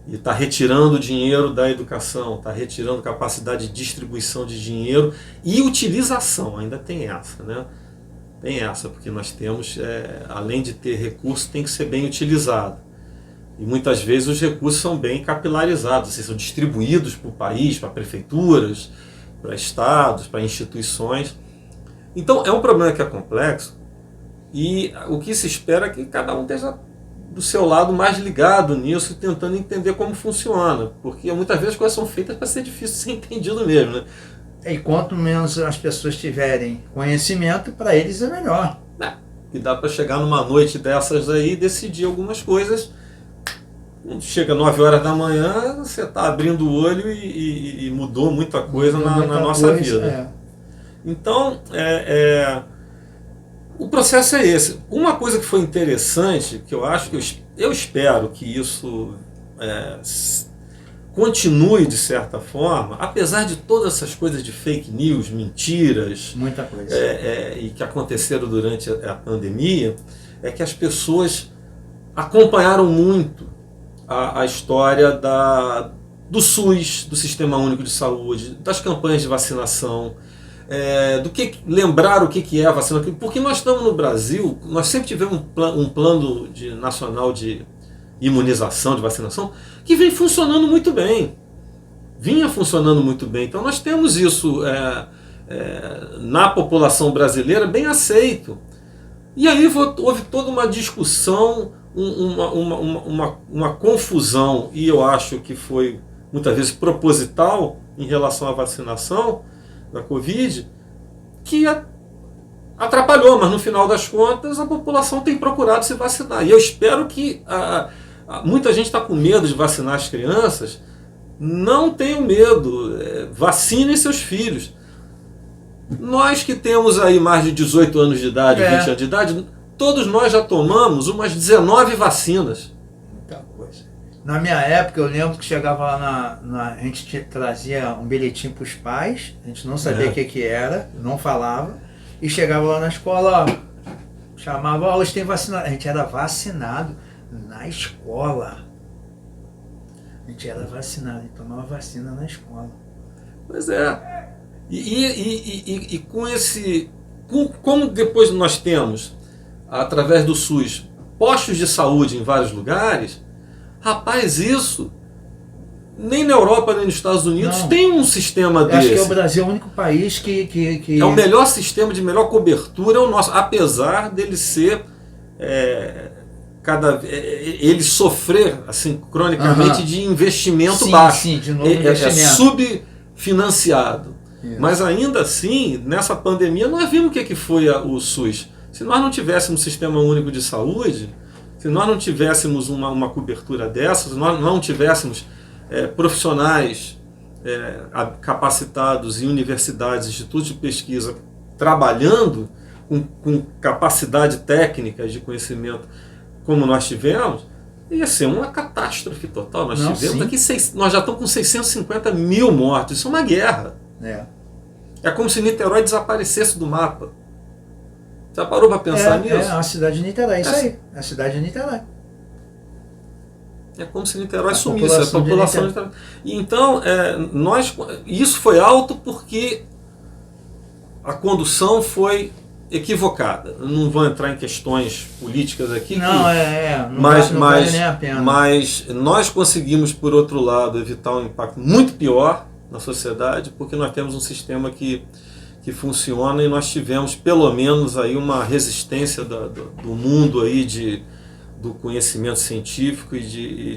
B: E está retirando dinheiro da educação, está retirando capacidade de distribuição de dinheiro e utilização, ainda tem essa, né? Tem essa, porque nós temos, além de ter recurso, tem que ser bem utilizado. E muitas vezes os recursos são bem capilarizados, são distribuídos para o país, para prefeituras, para estados, para instituições. Então é um problema que é complexo e o que se espera é que cada um esteja do seu lado mais ligado nisso, tentando entender como funciona, porque muitas vezes as coisas são feitas para ser difícil de ser entendido mesmo, né?
A: E quanto menos as pessoas tiverem conhecimento, para eles é melhor.
B: E dá para chegar numa noite dessas aí e decidir algumas coisas. Quando chega 9 horas da manhã, você está abrindo o olho e mudou muita coisa na nossa vida. Então, o processo é esse. Uma coisa que foi interessante, que eu espero que isso continue de certa forma, apesar de todas essas coisas de fake news, mentiras,
A: muita coisa,
B: e que aconteceram durante a pandemia, é que as pessoas acompanharam muito a história do SUS, do Sistema Único de Saúde, das campanhas de vacinação. do que lembrar o que é a vacina. Porque nós estamos no Brasil, nós sempre tivemos um plano nacional de imunização, de vacinação, que vem funcionando muito bem. Vinha funcionando muito bem. Então nós temos isso na população brasileira bem aceito. E aí houve toda uma discussão, uma confusão, e eu acho que foi muitas vezes proposital em relação à vacinação da Covid, que atrapalhou, mas no final das contas a população tem procurado se vacinar. E eu espero que muita gente está com medo de vacinar as crianças. Não tenham medo, vacinem seus filhos. Nós que temos aí mais de 18 anos de idade, 20 anos de idade, todos nós já tomamos umas 19 vacinas.
A: Muita coisa. Na minha época, eu lembro que chegava lá a gente trazia um bilhetinho para os pais, a gente não sabia o que era, não falava, e chegava lá na escola, chamava, hoje tem vacinado. A gente era vacinado na escola. A gente era vacinado, a gente tomava vacina na escola.
B: Pois é. E com esse... Como depois nós temos, através do SUS, postos de saúde em vários lugares, rapaz, isso... Nem na Europa, nem nos Estados Unidos tem um sistema desse.
A: Acho que o Brasil é o único país que...
B: É o melhor sistema de melhor cobertura, é o nosso. Apesar dele ser... ele sofrer assim, cronicamente de investimento baixo.
A: Sim, de novo investimento.
B: Subfinanciado. Isso. Mas ainda assim, nessa pandemia, nós vimos o que foi o SUS. Se nós não tivéssemos um sistema único de saúde, se nós não tivéssemos uma cobertura dessas, se nós não tivéssemos profissionais capacitados em universidades, institutos de pesquisa, trabalhando com capacidade técnica de conhecimento, como nós tivemos, ia ser uma catástrofe total. Nós nós já estamos com 650 mil mortos. Isso é uma guerra. É como se Niterói desaparecesse do mapa. Já parou para pensar nisso?
A: É a cidade de Niterói, isso aí. É a cidade de Niterói.
B: É como se Niterói sumisse, a população de Niterói. E então, isso foi alto porque a condução foi equivocada. Não vou entrar em questões políticas aqui.
A: Não, não vale nem a pena.
B: Mas nós conseguimos, por outro lado, evitar um impacto muito pior na sociedade, porque nós temos um sistema que funciona e nós tivemos pelo menos aí uma resistência do mundo aí do conhecimento científico e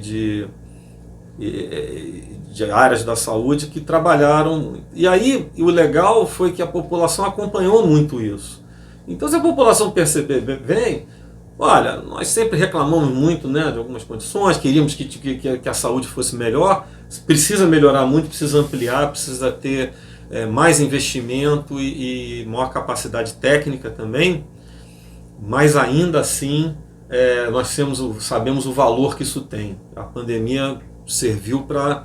B: de áreas da saúde que trabalharam. E aí o legal foi que a população acompanhou muito isso. Então, se a população perceber bem, olha, nós sempre reclamamos muito, né, de algumas condições, queríamos que a saúde fosse melhor, precisa melhorar muito, precisa ampliar, precisa ter mais investimento e maior capacidade técnica também, mas ainda assim nós sabemos o valor que isso tem. A pandemia serviu para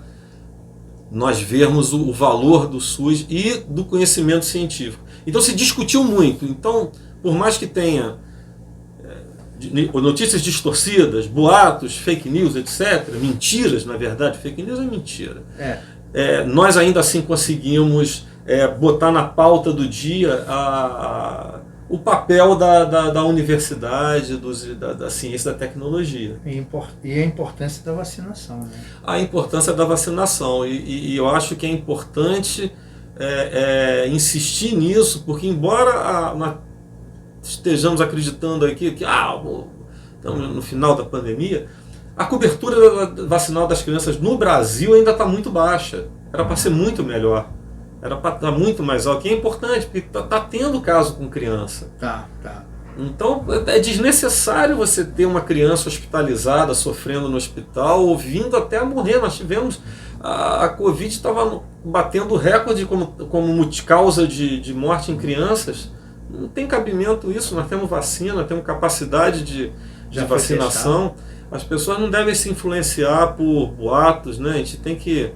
B: nós vermos o valor do SUS e do conhecimento científico. Então se discutiu muito. Então, por mais que tenha notícias distorcidas, boatos, fake news, etc., mentiras, na verdade, fake news é mentira. Nós ainda assim conseguimos botar na pauta do dia o papel da universidade, da ciência e da tecnologia.
A: E a importância da vacinação. Né?
B: A importância da vacinação. E eu acho que é importante insistir nisso, porque embora nós estejamos acreditando aqui que estamos no final da pandemia, a cobertura vacinal das crianças no Brasil ainda está muito baixa. Era para ser muito melhor. Era para estar muito mais alto. Que é importante, porque está tendo caso com criança.
A: Tá.
B: Então é desnecessário você ter uma criança hospitalizada, sofrendo no hospital, ou vindo até a morrer. Nós tivemos... A Covid estava batendo recorde como causa de morte em crianças. Não tem cabimento isso. Nós temos vacina, temos capacidade de vacinação. As pessoas não devem se influenciar por boatos, né? A gente tem que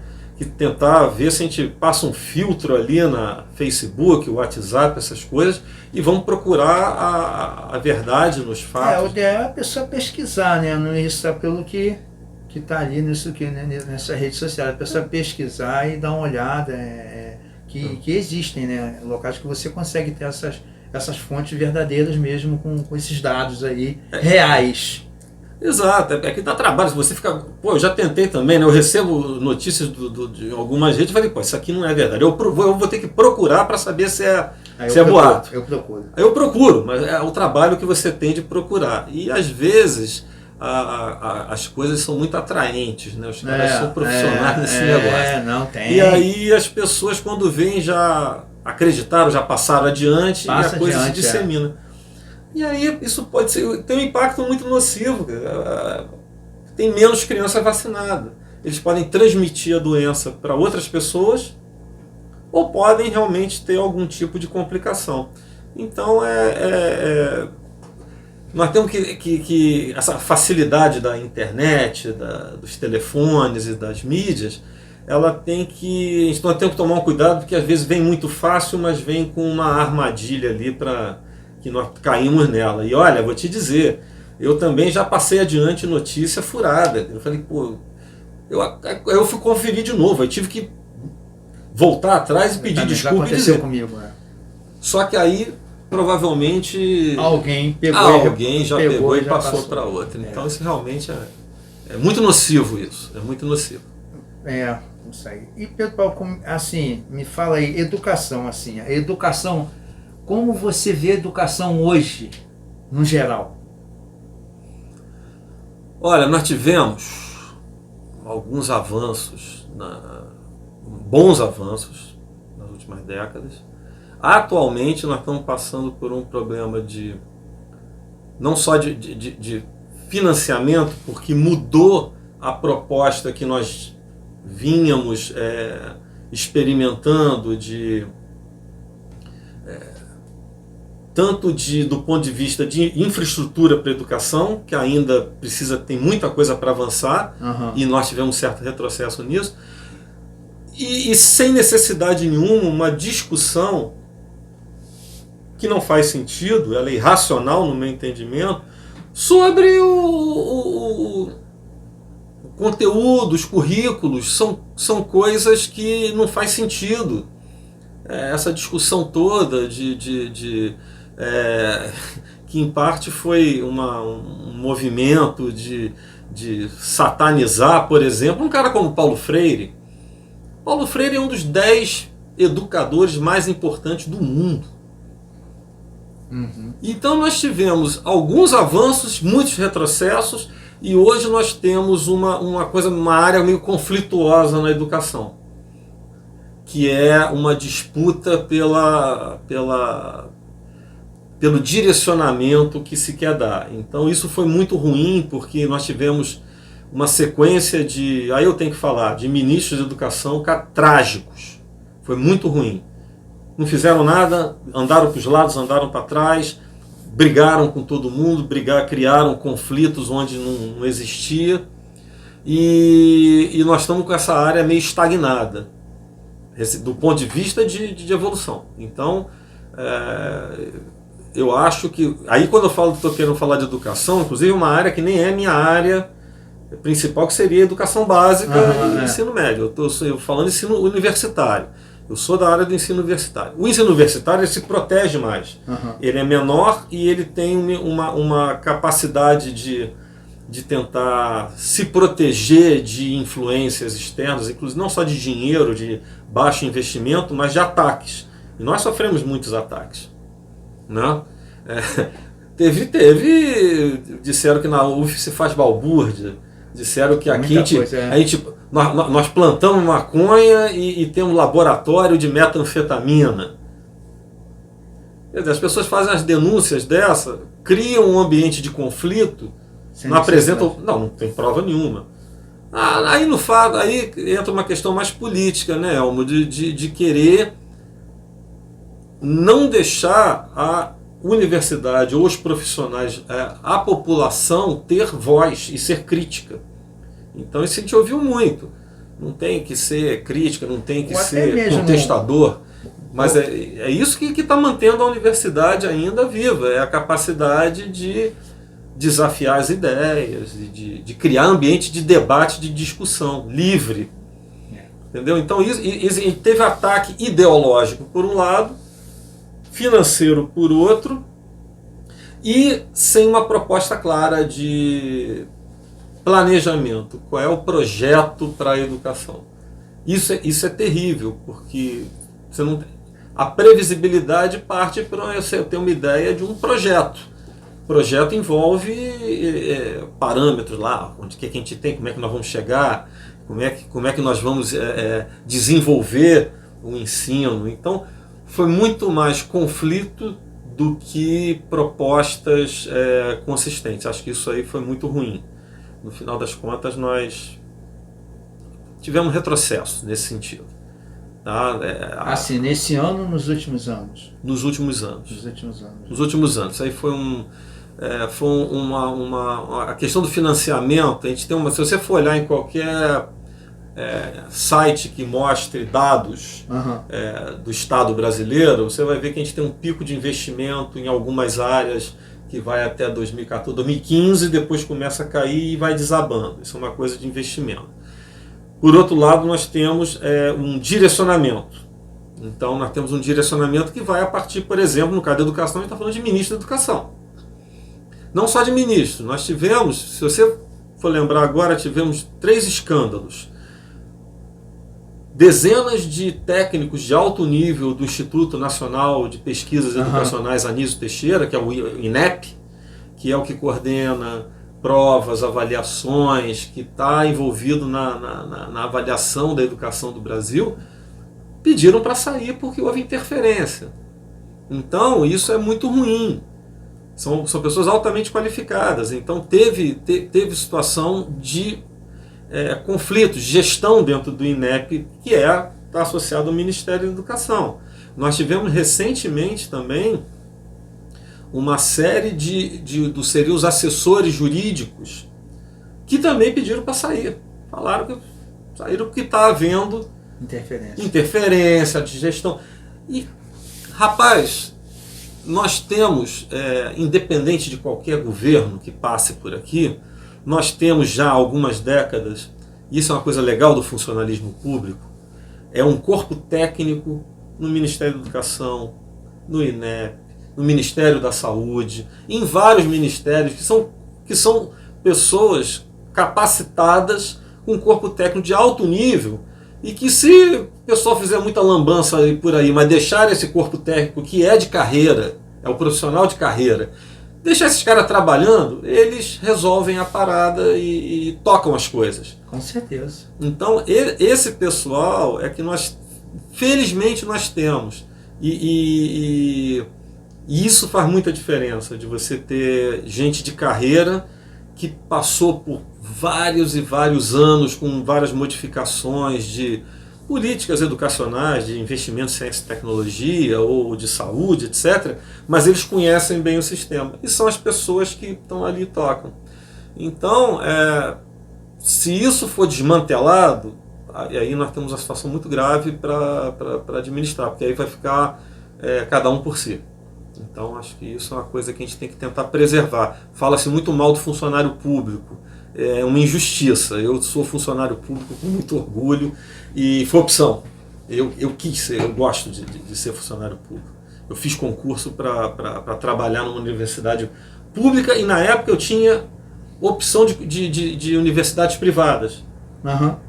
B: tentar ver se a gente passa um filtro ali na Facebook, WhatsApp, essas coisas, e vamos procurar a verdade nos fatos.
A: O ideal é a pessoa pesquisar, né? Não está pelo que está ali nessa rede social. A pessoa pesquisar e dar uma olhada, que existem, né? Locais que você consegue ter essas fontes verdadeiras mesmo com esses dados aí reais.
B: Exato, é que dá trabalho. Se você fica. Pô, eu já tentei também, né? Eu recebo notícias de algumas redes e falei, pô, isso aqui não é verdade. Eu vou ter que procurar para saber se é boato.
A: Eu procuro.
B: Aí eu procuro, mas é o trabalho que você tem de procurar. E às vezes as coisas são muito atraentes, né? Os caras são profissionais nesse negócio.
A: Não tem.
B: E aí as pessoas, quando veem, já acreditaram, já passaram adiante e a coisa se dissemina. E aí isso pode ter um impacto muito nocivo. Tem menos criança vacinada. Eles podem transmitir a doença para outras pessoas ou podem realmente ter algum tipo de complicação. Então nós temos que essa facilidade da internet, dos telefones e das mídias, ela tem que. Nós temos que tomar um cuidado, porque às vezes vem muito fácil, mas vem com uma armadilha ali para que nós caímos nela. E olha, vou te dizer, eu também já passei adiante notícia furada. Eu falei, pô, eu fui conferir de novo, eu tive que voltar atrás e pedir desculpa e dizer.
A: Comigo, né?
B: Só que aí, provavelmente,
A: alguém
B: já pegou e passou para outra. Então isso realmente é muito nocivo isso, é muito nocivo.
A: Isso aí. E Pedro Paulo, assim, me fala aí, educação, assim, a educação. Como você vê a educação hoje, no geral?
B: Olha, nós tivemos alguns avanços, bons avanços nas últimas décadas. Atualmente nós estamos passando por um problema não só de financiamento, porque mudou a proposta que nós vínhamos experimentando tanto do ponto de vista de infraestrutura para a educação, que ainda tem muita coisa para avançar, e nós tivemos um certo retrocesso nisso, e sem necessidade nenhuma, uma discussão que não faz sentido, ela é irracional no meu entendimento, sobre o conteúdo, os currículos, são coisas que não faz sentido. Essa discussão toda que em parte foi um movimento de satanizar, por exemplo, um cara como Paulo Freire. Paulo Freire é um dos 10 educadores mais importantes do mundo. Então nós tivemos alguns avanços, muitos retrocessos, e hoje nós temos uma área meio conflituosa na educação, que é uma disputa pelo direcionamento que se quer dar. Então isso foi muito ruim, porque nós tivemos uma sequência aí eu tenho que falar, de ministros de educação trágicos. Foi muito ruim. Não fizeram nada, andaram para os lados, andaram para trás, brigaram com todo mundo, criaram conflitos onde não existia, e nós estamos com essa área meio estagnada, do ponto de vista de evolução. Então, eu acho que, aí quando eu estou querendo falar de educação, inclusive uma área que nem é minha área principal, que seria educação básica e ensino médio. Eu estou falando de ensino universitário. Eu sou da área do ensino universitário. O ensino universitário, ele se protege mais. Ele é menor e ele tem uma capacidade de tentar se proteger de influências externas, inclusive não só de dinheiro, de baixo investimento, mas de ataques. E nós sofremos muitos ataques, né? Disseram que na UF se faz balbúrdia, disseram que aqui nós plantamos maconha e temos laboratório de metanfetamina. Quer dizer, as pessoas fazem as denúncias dessa, criam um ambiente de conflito, não apresentam, não tem prova nenhuma. Aí no fato, aí entra uma questão mais política, né, Elmo, de querer não deixar a universidade ou os profissionais, a população ter voz e ser crítica. Então isso a gente ouviu muito. Não tem que ser crítica, não tem que ser contestador. Mas é isso que está mantendo a universidade ainda viva, é a capacidade de desafiar as ideias, de criar ambiente de debate, de discussão livre. Entendeu? Então isso teve ataque ideológico por um lado, financeiro por outro, e sem uma proposta clara de planejamento. Qual é o projeto para a educação? Isso é terrível, porque você não, a previsibilidade parte para você ter uma ideia de um projeto. O projeto envolve parâmetros lá, onde que a gente tem, como é que nós vamos chegar, como é que nós vamos desenvolver o ensino. Então, foi muito mais conflito do que propostas consistentes. Acho que isso aí foi muito ruim. No final das contas, nós tivemos retrocesso nesse sentido. Tá?
A: Assim, nesse ano ou nos últimos anos?
B: Nos últimos anos.
A: Nos últimos anos.
B: Nos últimos anos. Aí foi a questão do financiamento. A gente tem se você for olhar em qualquer site que mostre dados do Estado brasileiro, você vai ver que a gente tem um pico de investimento em algumas áreas que vai até 2014, 2015, depois começa a cair e vai desabando. Isso é uma coisa de investimento. Por outro lado, nós temos um direcionamento. Então, nós temos um direcionamento que vai a partir, por exemplo, no caso da educação, a gente está falando de ministro da educação. Não só de ministro. Nós tivemos, se você for lembrar agora, tivemos 3 escândalos. Dezenas de técnicos de alto nível do Instituto Nacional de Pesquisas Educacionais Anísio Teixeira, que é o INEP, que é o que coordena provas, avaliações, que está envolvido na avaliação da educação do Brasil, pediram para sair porque houve interferência. Então, isso é muito ruim. São pessoas altamente qualificadas. Então, teve situação de conflitos, gestão dentro do INEP, que está associado ao Ministério da Educação. Nós tivemos recentemente também uma série seriam os assessores jurídicos, que também pediram para sair. Falaram que saíram porque está havendo interferência de gestão. E, rapaz, nós temos, independente de qualquer governo que passe por aqui, nós temos já há algumas décadas, e isso é uma coisa legal do funcionalismo público, é um corpo técnico no Ministério da Educação, no INEP, no Ministério da Saúde, em vários ministérios que são pessoas capacitadas com um corpo técnico de alto nível, e que, se o pessoal fizer muita lambança por aí, mas deixar esse corpo técnico que é de carreira, é o profissional de carreira, deixar esses caras trabalhando, eles resolvem a parada e tocam as coisas.
A: Com certeza.
B: Então, esse pessoal é que felizmente nós temos. E isso faz muita diferença, de você ter gente de carreira que passou por vários e vários anos com várias modificações de políticas educacionais, de investimento em ciência e tecnologia ou de saúde, etc. Mas eles conhecem bem o sistema. E são as pessoas que estão ali e tocam. Então, se isso for desmantelado, aí nós temos uma situação muito grave para administrar, porque aí vai ficar cada um por si. Então, acho que isso é uma coisa que a gente tem que tentar preservar. Fala-se muito mal do funcionário público. É uma injustiça. Eu sou funcionário público com muito orgulho e foi opção. Eu quis ser, eu gosto de ser funcionário público. Eu fiz concurso para trabalhar numa universidade pública e, na época, eu tinha opção de universidades privadas.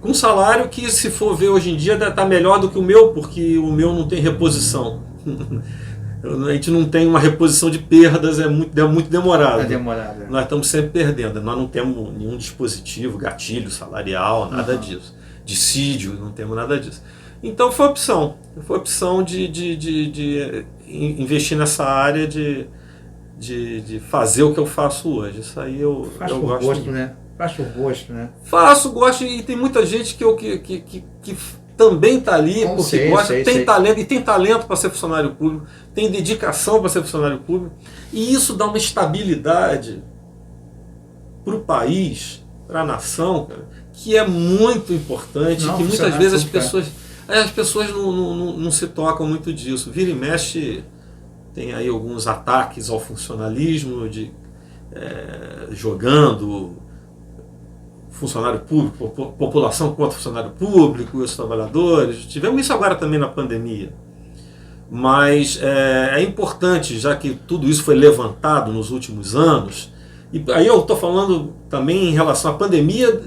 B: Com salário que, se for ver hoje em dia, está melhor do que o meu, porque o meu não tem reposição. A gente não tem uma reposição de perdas, é muito demorado. Nós estamos sempre perdendo. Nós não temos nenhum dispositivo, gatilho salarial, nada disso. Dissídio, não temos nada disso. Então foi opção. Foi opção de investir nessa área, de fazer o que eu faço hoje. Isso aí eu gosto.
A: Gosto, né? Faz por gosto, né?
B: Faço, gosto, e tem muita gente que também está ali porque gosta, tem talento, e tem talento para ser funcionário público, tem dedicação para ser funcionário público, e isso dá uma estabilidade para o país, para a nação, cara, que é muito importante, que muitas vezes as pessoas não se tocam muito disso. Vira e mexe, tem aí alguns ataques ao funcionalismo, jogando funcionário público, população contra funcionário público, os trabalhadores. Tivemos isso agora também na pandemia. Mas é importante, já que tudo isso foi levantado nos últimos anos, e aí eu estou falando também em relação à pandemia,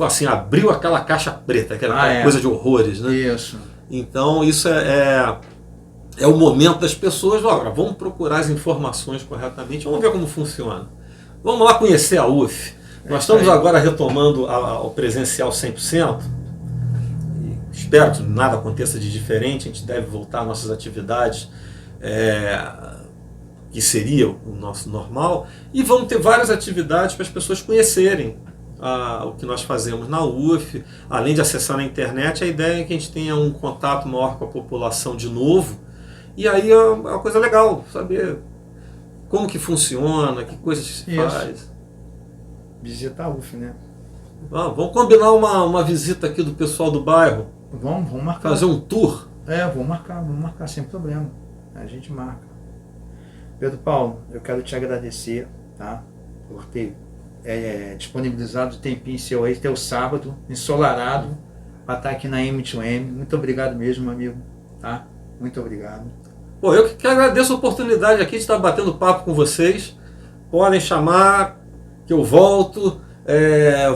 B: assim, abriu aquela caixa preta, aquela coisa de horrores, né?
A: Isso.
B: Então isso é o momento das pessoas, agora vamos procurar as informações corretamente, vamos ver como funciona. Vamos lá conhecer a UF. Nós estamos agora retomando o presencial 100%. Espero que nada aconteça de diferente, a gente deve voltar às nossas atividades, que seria o nosso normal, e vamos ter várias atividades para as pessoas conhecerem o que nós fazemos na UF. Além de acessar na internet, a ideia é que a gente tenha um contato maior com a população de novo, e aí é uma coisa legal, saber como que funciona, que coisas se faz.
A: Visitar a UF, né?
B: Vamos combinar uma visita aqui do pessoal do bairro.
A: Vamos marcar.
B: Fazer um tour.
A: Vamos marcar sem problema. A gente marca. Pedro Paulo, eu quero te agradecer, tá? Por ter disponibilizado o tempinho seu aí, teu sábado, ensolarado, para estar aqui na M2M. Muito obrigado mesmo, meu amigo, tá? Muito obrigado.
B: Pô, eu que agradeço a oportunidade aqui de estar batendo papo com vocês. Podem chamar, que eu volto.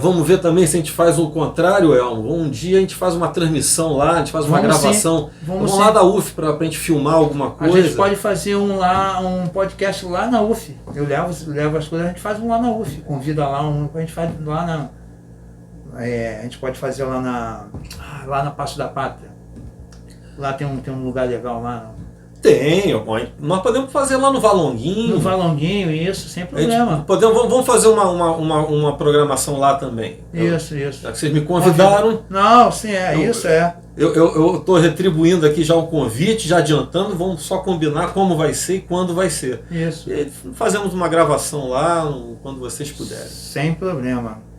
B: Vamos ver também se a gente faz o contrário, Elmo. Um dia a gente faz uma transmissão lá, a gente faz uma gravação. Vamos lá da UF para a gente filmar alguma coisa.
A: A gente pode fazer um podcast lá na UF. Eu levo as coisas, a gente faz um lá na UF. Convida lá, a gente faz lá na... a gente pode fazer lá na Passo da Pátria. Lá tem um lugar legal lá.
B: Tem, nós podemos fazer lá no Valonguinho.
A: No Valonguinho, isso, sem problema.
B: Vamos fazer uma programação lá também.
A: Isso.
B: Já que vocês me convidaram.
A: Não, sim,
B: Eu estou retribuindo aqui já o convite, já adiantando, vamos só combinar como vai ser e quando vai ser.
A: Isso.
B: E fazemos uma gravação lá, quando vocês puderem.
A: Sem problema.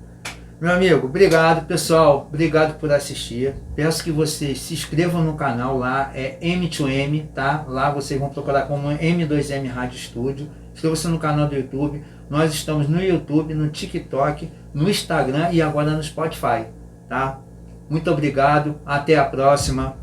A: Meu amigo, obrigado pessoal, obrigado por assistir. Peço que vocês se inscrevam no canal lá, é M2M, tá? Lá vocês vão procurar como M2M Rádio Estúdio. Inscreva-se no canal do YouTube. Nós estamos no YouTube, no TikTok, no Instagram e agora no Spotify, tá? Muito obrigado, até a próxima.